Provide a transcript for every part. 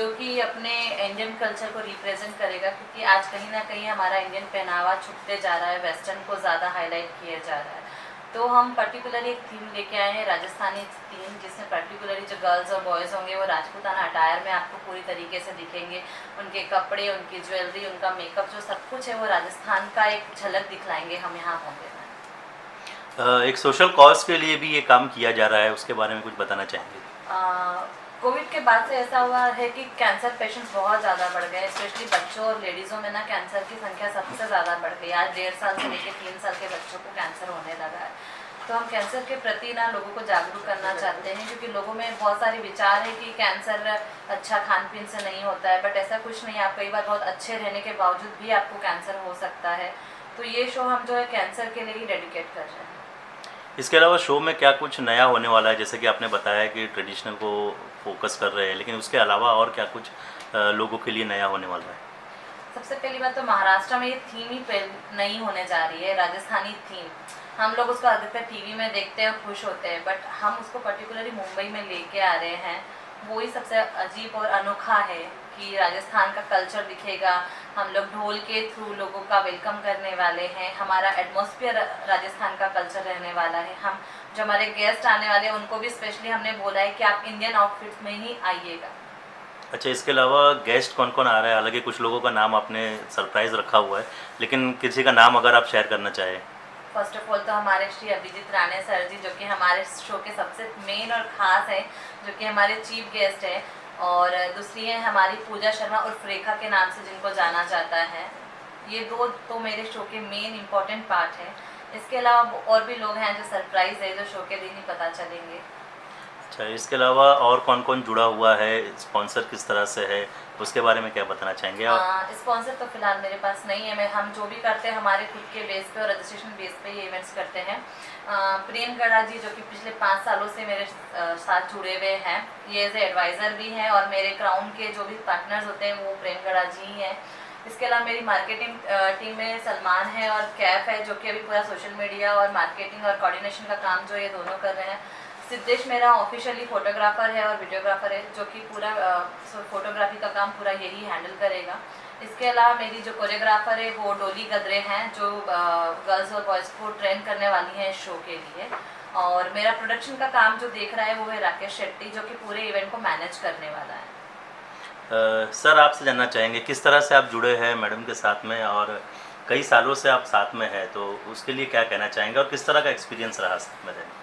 जो कि अपने इंडियन कल्चर को रिप्रेजेंट करेगा, क्योंकि आज कहीं ना कहीं हमारा इंडियन पहनावा छुपते जा रहा है, वेस्टर्न को ज़्यादा हाईलाइट किया जा रहा है। तो हम पर्टिकुलरली एक थीम लेके आए हैं, राजस्थानी थीम, जिसमें पर्टिकुलरली जो गर्ल्स और बॉयज़ होंगे वो राजपूताना अटायर में आपको पूरी तरीके से दिखेंगे। उनके कपड़े, उनकी ज्वेलरी, उनका मेकअप, जो सब कुछ है वो राजस्थान का एक झलक दिखलाएंगे हम यहाँ बॉम्बे में। एक सोशल कॉज के लिए भी ये काम किया जा रहा है, उसके बारे में कुछ बताना चाहेंगे? कोविड के बाद से ऐसा हुआ है कि कैंसर पेशेंट्स बहुत ज़्यादा बढ़ गए, स्पेशली बच्चों और लेडीज़ों में ना कैंसर की संख्या सबसे ज़्यादा बढ़ गई। आज 1.5 साल से लेकर 3 साल के बच्चों को कैंसर होने लगा है। तो हम कैंसर के प्रति ना लोगों को जागरूक करना चाहते हैं, क्योंकि लोगों में बहुत सारे विचार है कि कैंसर अच्छा खान पीन से नहीं होता है, बट ऐसा कुछ नहीं है। आप कई बार बहुत अच्छे रहने के बावजूद भी आपको कैंसर हो सकता है। तो ये शो हम जो है कैंसर के लिए ही डेडिकेट कर रहे हैं। इसके अलावा शो में क्या कुछ नया होने वाला है? जैसे कि आपने बताया कि ट्रेडिशनल को फोकस कर रहे हैं, लेकिन उसके अलावा और क्या कुछ लोगों के लिए नया होने वाला है? सबसे पहली बात तो महाराष्ट्र में ये थीम ही नई होने जा रही है, राजस्थानी थीम। हम लोग उसको अधिकतर टीवी में देखते हैं, खुश होते हैं, बट हम उसको पर्टिकुलरली मुंबई में लेके आ रहे हैं। वो ही सबसे अजीब और अनोखा है कि राजस्थान का कल्चर दिखेगा। हम लोग ढोल के थ्रू लोगों का वेलकम करने वाले हैं। हमारा एटमॉस्फेयर राजस्थान का कल्चर रहने वाला है। हम जो हमारे गेस्ट आने वाले हैं उनको भी स्पेशली हमने बोला है कि आप इंडियन आउटफिट्स में ही आइएगा। अच्छा, इसके अलावा गेस्ट कौन कौन आ रहा है? हालांकि कुछ लोगों का नाम आपने सरप्राइज रखा हुआ है, लेकिन किसी का नाम अगर आप शेयर करना चाहें। फर्स्ट ऑफ ऑल तो हमारे श्री अभिजीत राणे सर जी, जो कि हमारे शो के सबसे मेन और ख़ास है, जो कि हमारे चीफ गेस्ट हैं। और दूसरी है हमारी पूजा शर्मा उर्फ रेखा के नाम से जिनको जाना जाता है। ये दो तो मेरे शो के मेन इम्पॉर्टेंट पार्ट है। इसके अलावा और भी लोग हैं जो सरप्राइज है, जो शो के दिन ही पता चलेंगे। अच्छा, इसके अलावा और कौन कौन जुड़ा हुआ है? स्पॉन्सर किस तरह से है, उसके बारे में क्या बताना चाहेंगे आप? स्पॉन्सर तो फिलहाल मेरे पास नहीं है। हम जो भी करते हैं हमारे खुद के बेस पे और रजिस्ट्रेशन बेस पे ये इवेंट्स करते हैं। प्रेम गढ़ा जी, जो कि पिछले 5 सालों से मेरे साथ जुड़े हुए हैं, ये एज ए एडवाइज़र भी हैं, और मेरे क्राउन के जो भी पार्टनर्स होते हैं वो प्रेम गढ़ा जी ही हैं। इसके अलावा मेरी मार्केटिंग टीम में सलमान है और कैफ है, जो कि अभी पूरा सोशल मीडिया और मार्केटिंग और कोऑर्डिनेशन का काम जो ये दोनों कर रहे हैं। सिद्धेश मेरा ऑफिशियली फोटोग्राफर है और वीडियोग्राफर है, जो कि पूरा फोटोग्राफी का काम पूरा यही हैंडल करेगा। इसके अलावा मेरी जो कोरियोग्राफर है वो डोली गदरे हैं, जो गर्ल्स और बॉयज़ को ट्रेन करने वाली हैं इस शो के लिए। और मेरा प्रोडक्शन का काम जो देख रहा है वो है राकेश शेट्टी, जो कि पूरे इवेंट को मैनेज करने वाला है। सर, आपसे जानना चाहेंगे किस तरह से आप जुड़े हैं मैडम के साथ में, और कई सालों से आप साथ में हैं, तो उसके लिए क्या कहना चाहेंगे और किस तरह का एक्सपीरियंस रहा साथ में रहने?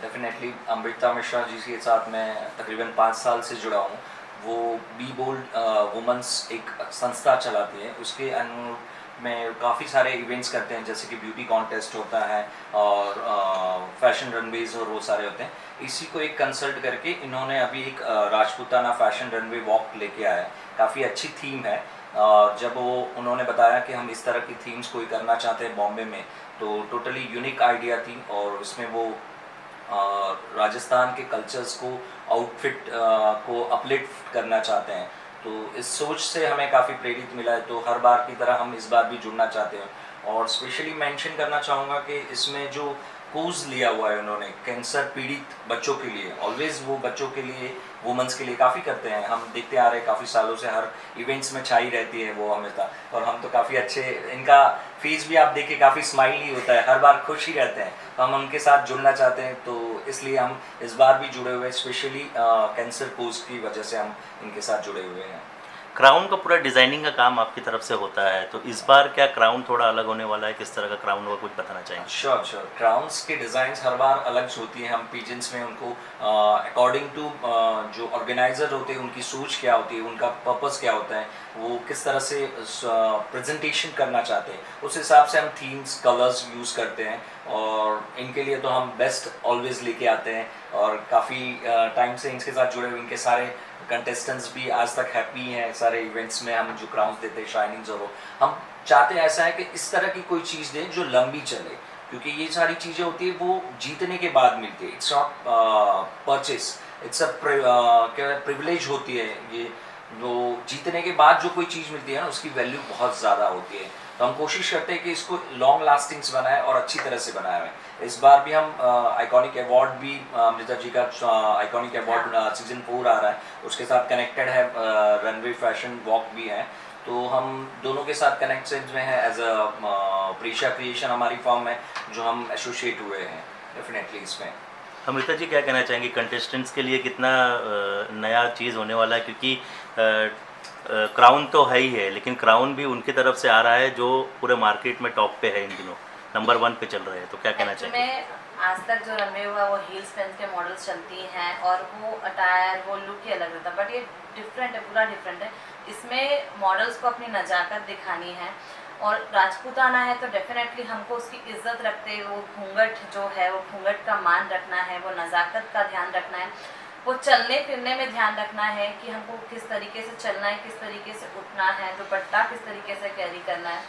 डेफिनेटली अमृता मिश्रा जी के साथ मैं तकरीबन 5 साल से जुड़ा हूँ। वो बी बोल्ड वुमेंस एक संस्था चलाती है, उसके अनुरूप में काफ़ी सारे इवेंट्स करते हैं, जैसे कि ब्यूटी कॉन्टेस्ट होता है और फैशन रनवेज और वो सारे होते हैं। इसी को एक कंसल्ट करके इन्होंने अभी एक राजपूताना फैशन रनवे वॉक लेके आया है। काफ़ी अच्छी थीम है। जब वो उन्होंने बताया कि हम इस तरह की थीम्स कोई करना चाहते हैं बॉम्बे में, तो टोटली यूनिक आइडिया थी, और उसमें वो राजस्थान के कल्चर्स को आउटफिट को अपलिफ्ट करना चाहते हैं। तो इस सोच से हमें काफ़ी प्रेरित मिला है। तो हर बार की तरह हम इस बार भी जुड़ना चाहते हैं। और स्पेशली मेंशन करना चाहूँगा कि इसमें जो कोर्स लिया हुआ है उन्होंने कैंसर पीड़ित बच्चों के लिए, ऑलवेज वो बच्चों के लिए, वुमेंस के लिए काफ़ी करते हैं। हम देखते आ रहे हैं काफ़ी सालों से, हर इवेंट्स में छाई रहती है वो हमेशा। और हम तो काफ़ी अच्छे, इनका फेस भी आप देखिए काफ़ी स्माइली होता है, हर बार खुश ही रहते हैं। तो हम उनके साथ जुड़ना चाहते हैं, तो इसलिए हम इस बार भी जुड़े हुए हैं। स्पेशली कैंसर कोर्स की वजह से हम इनके साथ जुड़े हुए हैं। क्राउन का पूरा डिज़ाइनिंग का काम आपकी तरफ से होता है, तो इस बार क्या क्राउन थोड़ा अलग होने वाला है? किस तरह का क्राउन होगा, कुछ बताना चाहेंगे? श्योर। क्राउन्स के डिज़ाइंस हर बार अलग होती हैं। हम पीजेंट्स में उनको अकॉर्डिंग टू जो ऑर्गेनाइजर होते हैं उनकी सोच क्या होती है, उनका पर्पस क्या होता है, वो किस तरह से प्रेजेंटेशन करना चाहते हैं, उस हिसाब से हम थीम्स, कलर्स यूज़ करते हैं। और इनके लिए तो हम बेस्ट ऑलवेज लेके आते हैं, और काफ़ी टाइम से इनके साथ जुड़े हुए, इनके सारे कंटेस्टेंट्स भी आज तक हैप्पी हैं। सारे इवेंट्स में हम जो क्राउन्स देते हैं, शाइनिंग्स, और हम चाहते हैं ऐसा है कि इस तरह की कोई चीज़ दें जो लंबी चले, क्योंकि ये सारी चीज़ें होती है वो जीतने के बाद मिलती है। It's not purchase, it's a privilege होती है ये वो जीतने के बाद जो कोई चीज़ मिलती है ना उसकी वैल्यू बहुत ज़्यादा होती है। तो हम कोशिश करते हैं कि इसको लॉन्ग लास्टिंग्स बनाए और अच्छी तरह से बनाए हुए। इस बार भी हम आइकॉनिक अवार्ड भी अमृता जी का आइकॉनिक अवार्ड सीजन 4 आ रहा है, उसके साथ कनेक्टेड है, रनवे फैशन वॉक भी है। तो हम दोनों के साथ कनेक्टेड में है एज अ प्रीशा क्रिएशन हमारी फॉर्म है जो हम एसोसिएट हुए हैं डेफिनेटली इसमें। अमृता जी क्या कहना चाहेंगी कंटेस्टेंट्स के लिए कितना नया चीज़ होने वाला है, क्योंकि क्राउन तो है ही है लेकिन क्राउन भी उनकी तरफ से आ रहा है जो पूरे मार्केट में टॉप पे है, इन दिनों नंबर 1 पे चल रहे हैं, तो क्या कहना Actually चाहेंगे? में आज तक जो रनवे हुआ वो हील्स पहन के मॉडल्स चलती हैं और वो अटायर वो लुक ही अलग रहता है, बट ये डिफरेंट है, पूरा डिफरेंट है। इसमें मॉडल्स को अपनी नज़ाकत दिखानी है और राजपूताना है तो डेफिनेटली हमको उसकी इज्जत रखते, वो घूंघट जो है वो घूंघट का मान रखना है, वो नज़ाकत का ध्यान रखना है, वो चलने फिरने में ध्यान रखना है कि हमको किस तरीके से चलना है, किस तरीके से उठना है, दुपट्टा किस तरीके से कैरी करना है।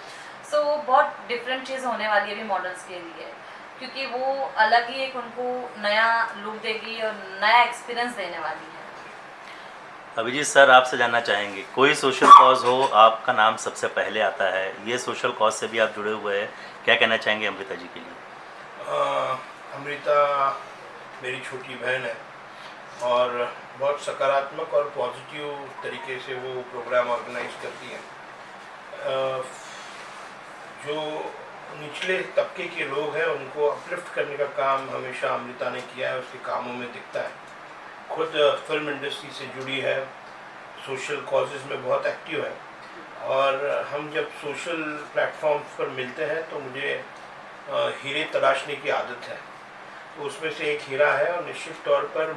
सो बहुत डिफरेंट चीज़ होने वाली है अभी मॉडल्स के लिए, क्योंकि वो अलग ही एक उनको नया लुक देगी और नया एक्सपीरियंस देने वाली है। अभिजीत सर आपसे जानना चाहेंगे, कोई सोशल कॉज हो आपका नाम सबसे पहले आता है, ये सोशल कॉज से भी आप जुड़े हुए हैं, क्या कहना चाहेंगे अमृता जी के लिए? अमृता मेरी छोटी बहन है और बहुत सकारात्मक और पॉजिटिव तरीके से वो प्रोग्राम ऑर्गेनाइज करती हैं। जो निचले तबके के लोग हैं उनको अपलिफ्ट करने का काम हमेशा अमृता ने किया है, उसके कामों में दिखता है। खुद फिल्म इंडस्ट्री से जुड़ी है, सोशल कॉजेज़ में बहुत एक्टिव है और हम जब सोशल प्लेटफॉर्म्स पर मिलते हैं तो मुझे हीरे तलाशने की आदत है, तो उसमें से एक हीरा है और निश्चित तौर पर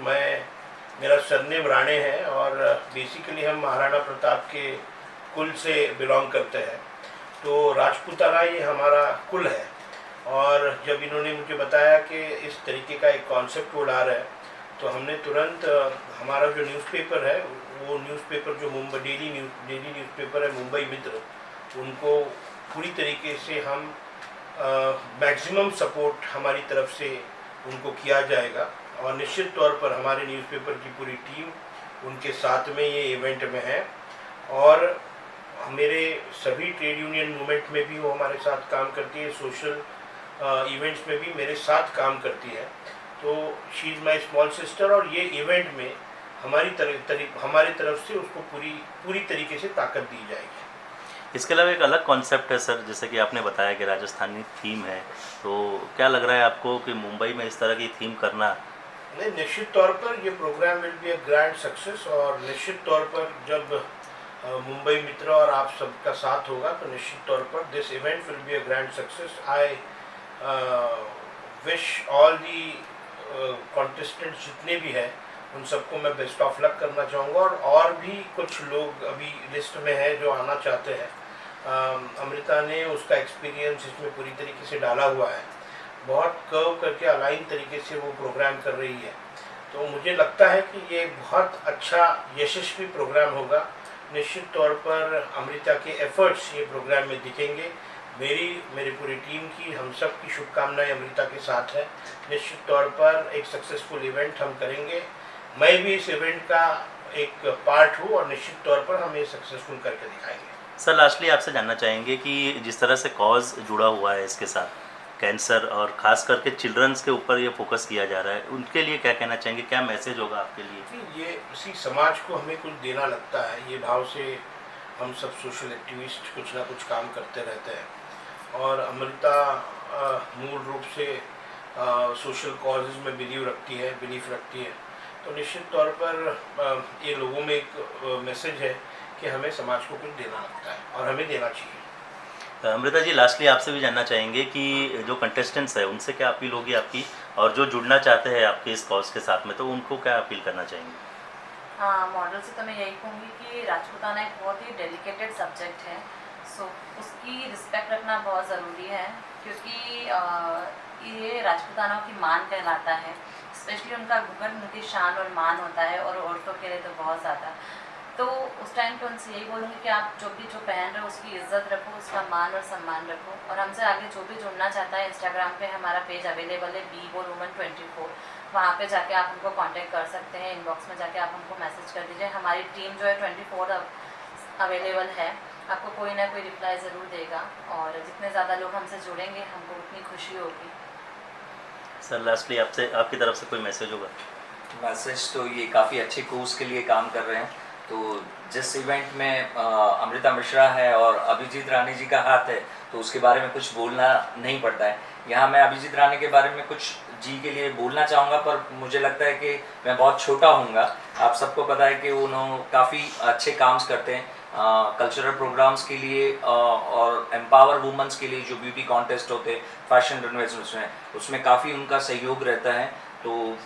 मेरा सरनेम राणे है और बेसिकली हम महाराणा प्रताप के कुल से बिलोंग करते हैं, तो राजपूताना ये हमारा कुल है। और जब इन्होंने मुझे बताया कि इस तरीके का एक कॉन्सेप्ट वो ला रहा है तो हमने तुरंत हमारा जो न्यूज़पेपर है, वो न्यूज़पेपर जो मुंबई डेली न्यूज़पेपर है मुंबई मित्र, उनको पूरी तरीके से हम मैक्सिमम सपोर्ट हमारी तरफ से उनको किया जाएगा और निश्चित तौर पर हमारे न्यूज़पेपर की पूरी टीम उनके साथ में ये इवेंट में है और मेरे सभी ट्रेड यूनियन मूवमेंट में भी वो हमारे साथ काम करती है, सोशल इवेंट्स में भी मेरे साथ काम करती है। तो she is my small sister और ये इवेंट में हमारी तरफ से उसको पूरी तरीके से ताकत दी जाएगी। इसके अलावा एक अलग कॉन्सेप्ट है सर, जैसे कि आपने बताया कि राजस्थानी थीम है, तो क्या लग रहा है आपको कि मुंबई में इस तरह की थीम करना? नहीं, निश्चित तौर पर ये programme will be a grand success और निश्चित तौर पर जब मुंबई मित्र और आप सबका साथ होगा तो निश्चित तौर पर this event will be a grand success. I wish all the contestants जितने भी हैं उन सबको मैं बेस्ट ऑफ लक करना चाहूँगा और भी कुछ लोग अभी लिस्ट में है जो आना चाहते हैं। अमृता ने उसका एक्सपीरियंस इसमें पूरी तरीके से डाला हुआ है, बहुत कर्व करके अलाइन तरीके से वो प्रोग्राम कर रही है, तो मुझे लगता है कि ये बहुत अच्छा यशस्वी प्रोग्राम होगा। निश्चित तौर पर अमृता के एफर्ट्स ये प्रोग्राम में दिखेंगे। मेरी पूरी टीम की, हम सब की शुभकामनाएं अमृता के साथ है। निश्चित तौर पर एक सक्सेसफुल इवेंट हम करेंगे, मैं भी इस इवेंट का एक पार्ट हूँ और निश्चित तौर पर हम ये सक्सेसफुल करके दिखाएंगे। सर लास्टली आपसे जानना चाहेंगे कि जिस तरह से कॉज जुड़ा हुआ है इसके साथ, कैंसर और ख़ास करके चिल्ड्रंस के ऊपर ये फोकस किया जा रहा है, उनके लिए क्या कहना चाहेंगे, क्या मैसेज होगा आपके लिए? ये इसी समाज को हमें कुछ देना लगता है, ये भाव से हम सब सोशल एक्टिविस्ट कुछ ना कुछ काम करते रहते हैं और अमृता मूल रूप से सोशल कॉजेज़ में बिलीफ रखती है, तो निश्चित तौर पर ये लोगों में एक मैसेज है कि हमें समाज को कुछ देना लगता है और हमें देना चाहिए। अमृता जी लास्टली आपसे भी जानना चाहेंगे कि जो कंटेस्टेंट्स है उनसे क्या अपील होगी आपकी, और जो जुड़ना चाहते हैं आपके इस कॉज के साथ में तो उनको क्या अपील करना चाहेंगे? हाँ, मॉडल से तो मैं यही कहूँगी कि राजपूताना एक बहुत ही डेलिकेटेड सब्जेक्ट है, सो उसकी रिस्पेक्ट रखना बहुत ज़रूरी है, क्योंकि ये राजपूताना की मान कहलाता है, स्पेशली उनका घुघट उनकी शान और मान होता है और औरतों के लिए तो बहुत ज़्यादा। तो उस टाइम पे उनसे यही बोलूँगी कि आप जो पहन रहे हो उसकी इज्जत रखो, उसका मान और सम्मान रखो। और हमसे आगे जो भी जुड़ना चाहता है, इंस्टाग्राम पे हमारा पेज अवेलेबल है BeBoldWoman24, वहाँ पे जाके आप हमको कांटेक्ट कर सकते हैं, इनबॉक्स में जाके आप हमको मैसेज कर दीजिए। हमारी टीम जो है 24 अवेलेबल है, आपको कोई ना कोई रिप्लाई ज़रूर देगा, और जितने ज़्यादा लोग हमसे जुड़ेंगे हमको उतनी खुशी होगी। सर लास्टली आपसे, आपकी तरफ से कोई मैसेज होगा? मैसेज तो ये काफ़ी अच्छे कोर्स के लिए काम कर रहे हैं, तो जिस इवेंट में अमृता मिश्रा है और अभिजीत रानी जी का हाथ है, तो उसके बारे में कुछ बोलना नहीं पड़ता है। यहाँ मैं अभिजीत रानी के बारे में कुछ जी के लिए बोलना चाहूँगा, पर मुझे लगता है कि मैं बहुत छोटा हूँगा। आप सबको पता है कि उन्होंने काफ़ी अच्छे काम्स करते हैं कल्चरल प्रोग्राम्स के लिए और एम्पावर वुमेंस के लिए, जो ब्यूटी कॉन्टेस्ट होते हैं, फैशन रनवेज में, उसमें काफ़ी उनका सहयोग रहता है। तो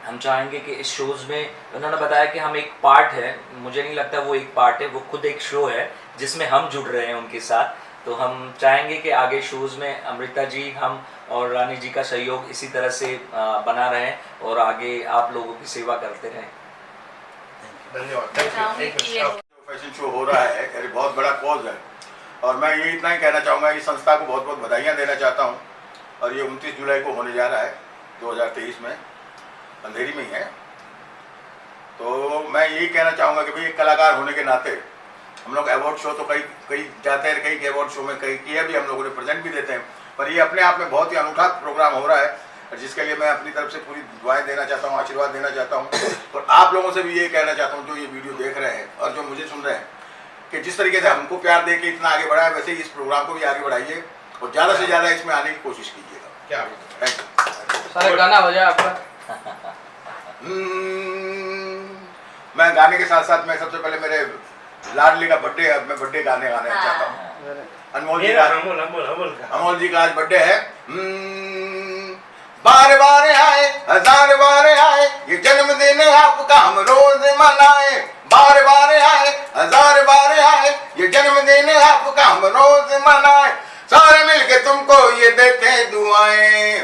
हम चाहेंगे कि इस शोज़ में, उन्होंने बताया कि हम एक पार्ट है, मुझे नहीं लगता वो एक पार्ट है, वो खुद एक शो है जिसमें हम जुड़ रहे हैं उनके साथ। तो हम चाहेंगे कि आगे शोज़ में अमृता जी, हम और रानी जी का सहयोग इसी तरह से बना रहें और आगे आप लोगों की सेवा करते रहें। धन्यवाद। चाहूँगी कि ये फैशन शो हो रहा है, अरे बहुत बड़ा कॉज है, और मैं ये इतना ही कहना चाहूँगा, इस संस्था को बहुत बहुत बधाइयाँ देना चाहता हूँ। और ये 29 जुलाई को होने जा रहा है 2023 में, अंधेरी में ही है। तो मैं यही कहना चाहूँगा कि भाई एक कलाकार होने के नाते हम लोग अवार्ड शो तो कई जाते हैं, कई अवार्ड शो में कई किया भी, हम लोगों ने प्रेजेंट भी देते हैं, पर ये अपने आप में बहुत ही अनूठा प्रोग्राम हो रहा है, जिसके लिए मैं अपनी तरफ से पूरी दुआएं देना चाहता हूँ, आशीर्वाद देना चाहता हूँ। और आप लोगों से भी ये कहना चाहता हूँ जो ये वीडियो देख रहे हैं और जो मुझे सुन रहे हैं, कि जिस तरीके से हमको प्यार दे के इतना आगे बढ़ा है, वैसे ही इस प्रोग्राम को भी आगे बढ़ाइए और ज़्यादा से ज़्यादा इसमें आने की कोशिश कीजिएगा। क्या थैंक यू। सारे गाना हो जाए आपका। मैं गाने के साथ साथ मैं सबसे पहले मेरे लाडली का बर्थडे है, मैं बर्थडे गाने चाहता हूँ। अनमोल जी का, अमोल जी का आज बर्थडे है। बार बार आए, हजार बार आए, ये जन्मदिन आपका हम रोज मनाए। बार बार आए, हजार बार आए, ये जन्मदिन आपका हम रोज मनाए। सारे मिलके तुमको ये देते हैं दुआएं।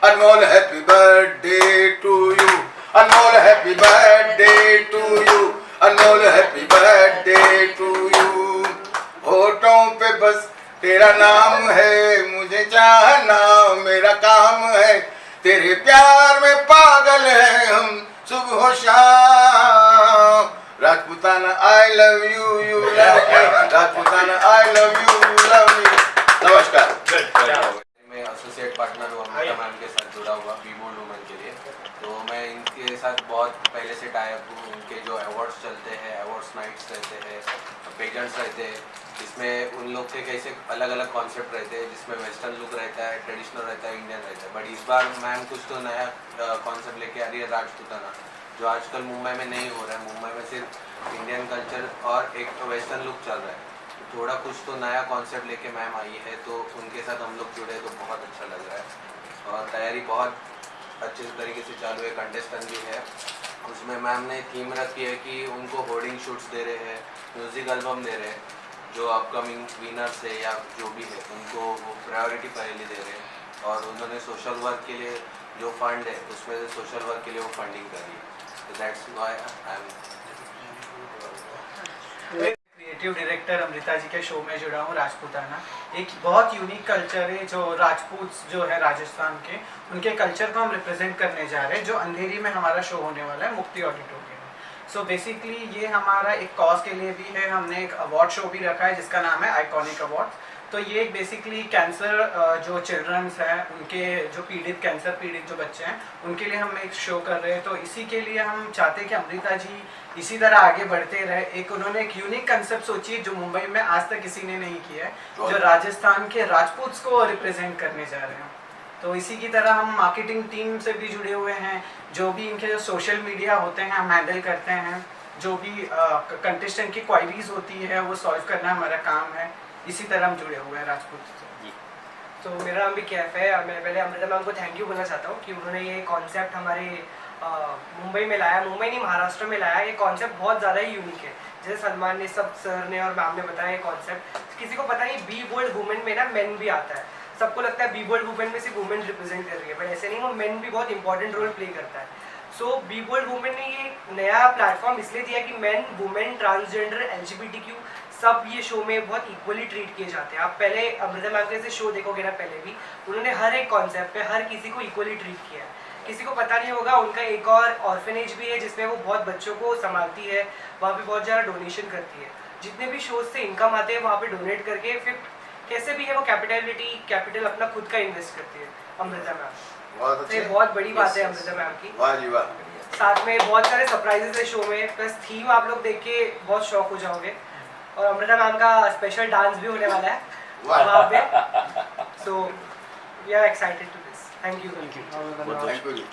Anmol happy birthday to you, Anmol happy birthday to you, Anmol happy birthday to you. होठों पे बस तेरा नाम है, मुझे चाहना मेरा काम है, तेरे प्यार में पागल है हम सुबह शाम। Rajputana I love you, you love me, Rajputana I love you, you love me. नमस्कार। मैं एसोसिएट पार्टनर हूँ अमृता मैम के साथ जुड़ा हुआ बी बोल्ड वुमेन के लिए। तो मैं इनके साथ बहुत पहले से टाई अप हूँ। इनके जो अवार्ड्स चलते हैं, अवार्ड्स नाइट्स रहते हैं, पेजेंट्स रहते हैं, इसमें उन लोग के कैसे अलग अलग कॉन्सेप्ट रहते हैं, जिसमें वेस्टर्न लुक रहता है, ट्रेडिशनल रहता है, इंडियन रहता है। बट इस बार मैम कुछ तो नया कॉन्सेप्ट लेके आ रही है, राजपूताना, जो आजकल मुंबई में नहीं हो रहा है। मुंबई में सिर्फ इंडियन कल्चर और एक वेस्टर्न लुक चल रहा है। थोड़ा कुछ तो नया कॉन्सेप्ट लेके मैम आई है, तो उनके साथ हम लोग जुड़े तो बहुत अच्छा लग रहा है। और तैयारी बहुत अच्छे तरीके से चालू है। कंटेस्टेंट भी है, उसमें मैम ने थीम रखी है कि उनको होर्डिंग शूट्स दे रहे हैं, म्यूज़िक एल्बम दे रहे हैं, जो अपकमिंग विनर्स है या जो भी है उनको वो प्रायोरिटी पहले दे रहे हैं। और उन्होंने सोशल वर्क के लिए जो फंड है, उसमें से सोशल वर्क के लिए वो फंडिंग कर रही है। तो that's why I am creative director Amrita ji के शो में जुड़ा हूँ, राजपूताना। एक बहुत यूनिक कल्चर है, जो राजपूत जो है राजस्थान के, उनके कल्चर को हम रिप्रेजेंट करने जा रहे हैं, जो अंधेरी में हमारा शो होने वाला है मुक्ति ऑडिटोरियम में। सो बेसिकली ये हमारा एक कॉज के लिए भी है। हमने एक अवार्ड शो भी रखा है जिसका नाम है आइकॉनिक अवार्ड। तो ये बेसिकली कैंसर जो चिल्ड्रंस हैं, उनके जो कैंसर पीड़ित जो बच्चे हैं, उनके लिए हम एक शो कर रहे हैं। तो इसी के लिए हम चाहते हैं कि अमृता जी इसी तरह आगे बढ़ते रहे। एक उन्होंने एक यूनिक कंसेप्ट सोची है जो मुंबई में आज तक किसी ने नहीं किया है, जो राजस्थान के राजपूत को रिप्रेजेंट करने जा रहे हैं। तो इसी की तरह हम मार्केटिंग टीम से भी जुड़े हुए हैं, जो भी इनके जो सोशल मीडिया होते हैं हम हैंडल करते हैं, जो भी कंटेस्टेंट की क्वायरीज होती है वो सॉल्व करना हमारा काम है। इसी तरह हम जुड़े हुए हैं राजपूत से। तो मेरा नाम भी कैफ है। मैं पहले अमृता मैम को थैंक यू बोलना चाहता हूँ कि उन्होंने ये कॉन्सेप्ट हमारे मुंबई में लाया, मुंबई नहीं महाराष्ट्र में लाया। ये कॉन्सेप्ट बहुत ज़्यादा ही यूनिक है। जैसे सलमान ने, सब सर ने और मैम ने बताया ये कॉन्सेप्ट, किसी को पता नहीं बी बोल्ड वुमेन में ना मेन भी आता है। सबको लगता है बी बोल्ड वुमेन में सिर्फ वुमेन रिप्रेजेंट कर रही है, बट ऐसे नहीं, वो मेन भी बहुत इंपॉर्टेंट रोल प्ले करता है। सो बी बोल्ड वुमेन ने ये नया प्लेटफॉर्म इसलिए दिया कि मेन, वुमेन, ट्रांसजेंडर, LGBTQ सब ये शो में बहुत इक्वली ट्रीट किए जाते हैं। आप पहले अमृता मैम के शो देखोगे ना, पहले भी उन्होंने हर एक कॉन्सेप्ट पे हर किसी को इक्वली ट्रीट किया है। किसी को पता नहीं होगा, उनका एक और ऑर्फनेज भी है जिसमें वो बहुत बच्चों को संभालती है, वहाँ पे बहुत ज़्यादा डोनेशन करती है। जितने भी शोज से इनकम आते हैं वहाँ पे डोनेट करके फिर कैसे भी है वो कैपिटल अपना खुद का इन्वेस्ट करती है अमृता मैम। बहुत ये अच्छे। बहुत बड़ी बात है अमृता मैम की। वाह जी वाह। साथ में बहुत सारे सरप्राइजेस है शो में, प्लस थीम आप लोग देख के बहुत शॉक हो जाओगे, और अमृता मैम का स्पेशल डांस भी होने वाला है वहाँ पे। So we are excited to this. Thank you. Thank you ji.